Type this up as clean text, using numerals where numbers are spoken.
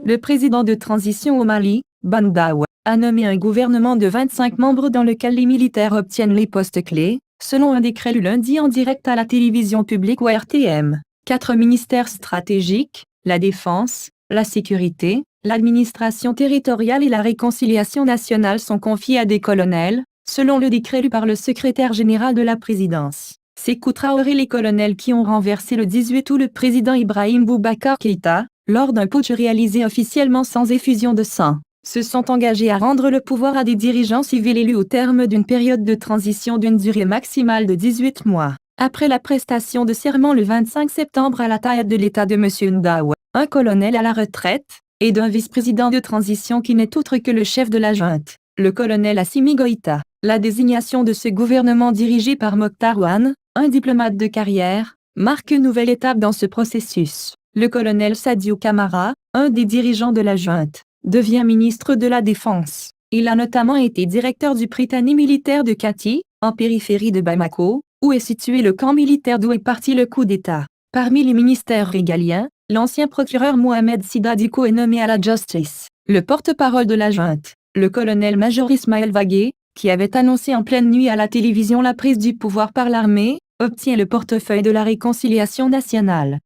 Le président de transition au Mali, Bandaw, a nommé un gouvernement de 25 membres dans lequel les militaires obtiennent les postes clés, selon un décret lu lundi en direct à la télévision publique ou RTM. 4 ministères stratégiques, la défense, la sécurité, l'administration territoriale et la réconciliation nationale sont confiés à des colonels, selon le décret lu par le secrétaire général de la présidence. Sékou Traoré. Les colonels qui ont renversé le 18 août le président Ibrahim Boubacar Keïta, lors d'un putsch réalisé officiellement sans effusion de sang, se sont engagés à rendre le pouvoir à des dirigeants civils élus au terme d'une période de transition d'une durée maximale de 18 mois. Après la prestation de serment le 25 septembre à la tête de l'État de M. Ndaw, un colonel à la retraite, et d'un vice-président de transition qui n'est autre que le chef de la junte, le colonel Assimi Goïta. La désignation de ce gouvernement dirigé par Mokhtar Ouane, un diplomate de carrière, marque une nouvelle étape dans ce processus. Le colonel Sadio Camara, un des dirigeants de la junte, devient ministre de la Défense. Il a notamment été directeur du Prytanée militaire de Kati, en périphérie de Bamako, où est situé le camp militaire d'où est parti le coup d'État. Parmi les ministères régaliens, l'ancien procureur Mohamed Sida Diko est nommé à la Justice. Le porte-parole de la junte, le colonel-major Ismaël Vagué, qui avait annoncé en pleine nuit à la télévision la prise du pouvoir par l'armée, obtient le portefeuille de la réconciliation nationale.